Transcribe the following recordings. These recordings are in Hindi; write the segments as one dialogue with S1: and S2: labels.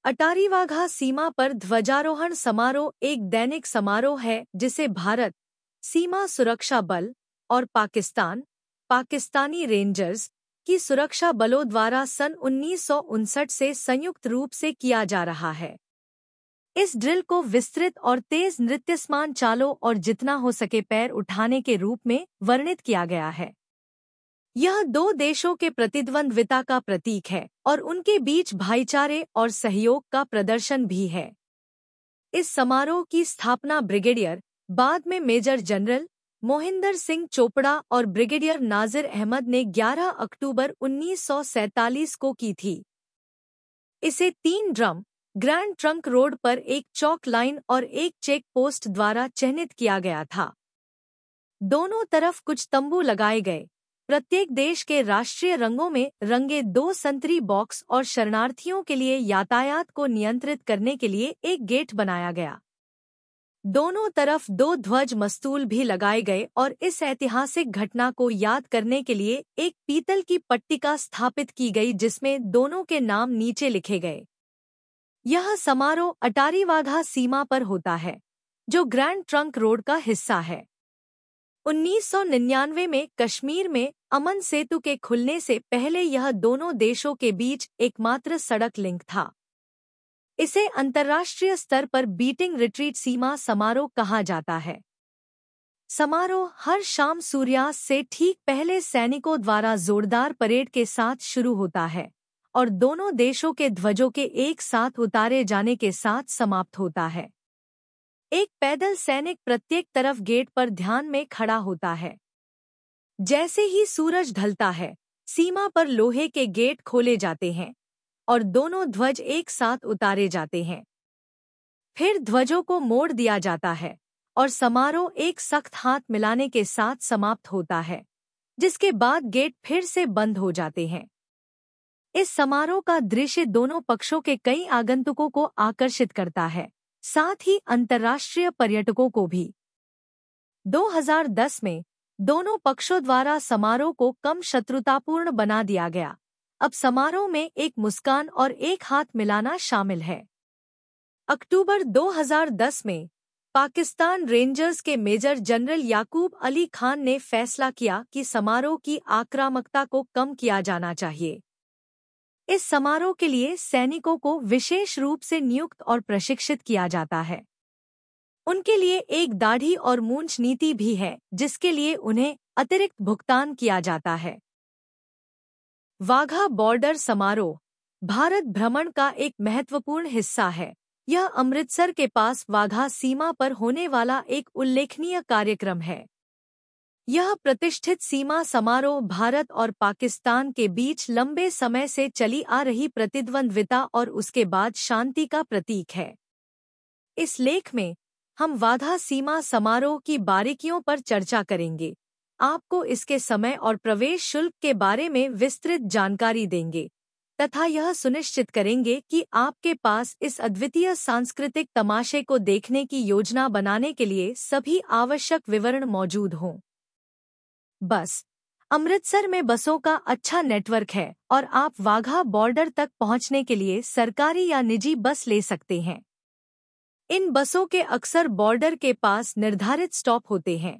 S1: अटारी वाघा सीमा पर ध्वजारोहण समारोह एक दैनिक समारोह है जिसे भारत, सीमा सुरक्षा बल और पाकिस्तानी रेंजर्स की सुरक्षा बलों द्वारा सन 1959 से संयुक्त रूप से किया जा रहा है। इस ड्रिल को विस्तृत और तेज नृत्यस्मान चालों और जितना हो सके पैर उठाने के रूप में वर्णित किया गया है। यह दो देशों के प्रतिद्वंद्विता का प्रतीक है और उनके बीच भाईचारे और सहयोग का प्रदर्शन भी है। इस समारोह की स्थापना ब्रिगेडियर, बाद में मेजर जनरल मोहिंदर सिंह चोपड़ा और ब्रिगेडियर नाजिर अहमद ने 11 अक्टूबर 1947 को की थी। इसे 3 ड्रम, ग्रैंड ट्रंक रोड पर एक चौक लाइन और एक चेक पोस्ट द्वारा चिह्नित किया गया था। दोनों तरफ कुछ तंबू लगाए गए। प्रत्येक देश के राष्ट्रीय रंगों में रंगे 2 संतरी बॉक्स और शरणार्थियों के लिए यातायात को नियंत्रित करने के लिए एक गेट बनाया गया। दोनों तरफ 2 ध्वज मस्तूल भी लगाए गए और इस ऐतिहासिक घटना को याद करने के लिए एक पीतल की पट्टिका स्थापित की गई जिसमें दोनों के नाम नीचे लिखे गए। यह समारोह अटारी वाघा सीमा पर होता है, जो ग्रैंड ट्रंक रोड का हिस्सा है। 1999 में कश्मीर में अमन सेतु के खुलने से पहले यह दोनों देशों के बीच एकमात्र सड़क लिंक था। इसे अंतर्राष्ट्रीय स्तर पर बीटिंग रिट्रीट सीमा समारोह कहा जाता है। समारोह हर शाम सूर्यास्त से ठीक पहले सैनिकों द्वारा जोरदार परेड के साथ शुरू होता है और दोनों देशों के ध्वजों के एक साथ उतारे जाने के साथ समाप्त होता है। एक पैदल सैनिक प्रत्येक तरफ गेट पर ध्यान में खड़ा होता है। जैसे ही सूरज ढलता है, सीमा पर लोहे के गेट खोले जाते हैं और दोनों ध्वज एक साथ उतारे जाते हैं। फिर ध्वजों को मोड़ दिया जाता है और समारोह एक सख्त हाथ मिलाने के साथ समाप्त होता है, जिसके बाद गेट फिर से बंद हो जाते हैं। इस समारोह का दृश्य दोनों पक्षों के कई आगंतुकों को आकर्षित करता है, साथ ही अंतर्राष्ट्रीय पर्यटकों को भी। 2010 में दोनों पक्षों द्वारा समारोह को कम शत्रुतापूर्ण बना दिया गया। अब समारोह में एक मुस्कान और एक हाथ मिलाना शामिल है। अक्टूबर 2010 में पाकिस्तान रेंजर्स के मेजर जनरल याकूब अली खान ने फैसला किया कि समारोह की आक्रामकता को कम किया जाना चाहिए। इस समारोह के लिए सैनिकों को विशेष रूप से नियुक्त और प्रशिक्षित किया जाता है। उनके लिए एक दाढ़ी और मूंछ नीति भी है, जिसके लिए उन्हें अतिरिक्त भुगतान किया जाता है। वाघा बॉर्डर समारोह भारत भ्रमण का एक महत्वपूर्ण हिस्सा है। यह अमृतसर के पास वाघा सीमा पर होने वाला एक उल्लेखनीय कार्यक्रम है। यह प्रतिष्ठित सीमा समारोह भारत और पाकिस्तान के बीच लंबे समय से चली आ रही प्रतिद्वंद्विता और उसके बाद शांति का प्रतीक है। इस लेख में हम वाघा सीमा समारोह की बारीकियों पर चर्चा करेंगे, आपको इसके समय और प्रवेश शुल्क के बारे में विस्तृत जानकारी देंगे तथा यह सुनिश्चित करेंगे कि आपके पास इस अद्वितीय सांस्कृतिक तमाशे को देखने की योजना बनाने के लिए सभी आवश्यक विवरण मौजूद हों। बस अमृतसर में बसों का अच्छा नेटवर्क है और आप वाघा बॉर्डर तक पहुंचने के लिए सरकारी या निजी बस ले सकते हैं। इन बसों के अक्सर बॉर्डर के पास निर्धारित स्टॉप होते हैं।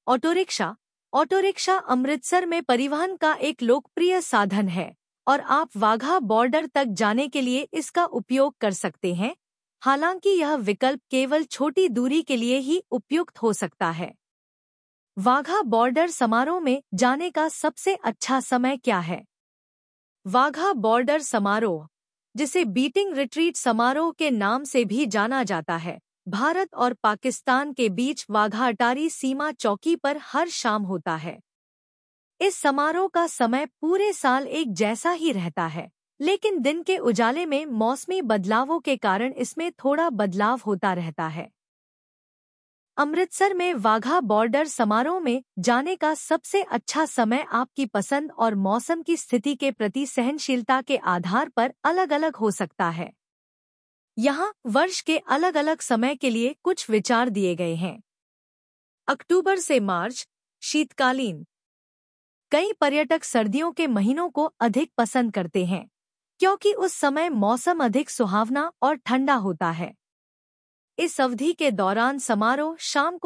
S1: ऑटोरिक्शा अमृतसर में परिवहन का एक लोकप्रिय साधन है और आप वाघा बॉर्डर तक जाने के लिए इसका उपयोग कर सकते हैं। हालांकि यह विकल्प केवल छोटी दूरी के लिए ही उपयुक्त हो सकता है। वाघा बॉर्डर समारोह में जाने का सबसे अच्छा समय क्या है? वाघा बॉर्डर समारोह, जिसे बीटिंग रिट्रीट समारोह के नाम से भी जाना जाता है, भारत और पाकिस्तान के बीच वाघा अटारी सीमा चौकी पर हर शाम होता है। इस समारोह का समय पूरे साल एक जैसा ही रहता है, लेकिन दिन के उजाले में मौसमी बदलावों के कारण इसमें थोड़ा बदलाव होता रहता है। अमृतसर में वाघा बॉर्डर समारोह में जाने का सबसे अच्छा समय आपकी पसंद और मौसम की स्थिति के प्रति सहनशीलता के आधार पर अलग-अलग हो सकता है। यहाँ वर्ष के अलग-अलग समय के लिए कुछ विचार दिए गए हैं। अक्टूबर से मार्च, शीतकालीन। कई पर्यटक सर्दियों के महीनों को अधिक पसंद करते हैं। क्योंकि उस समय मौसम अधिक सुहावना और ठंडा होता है। इस अवधि के दौरान समारोह शाम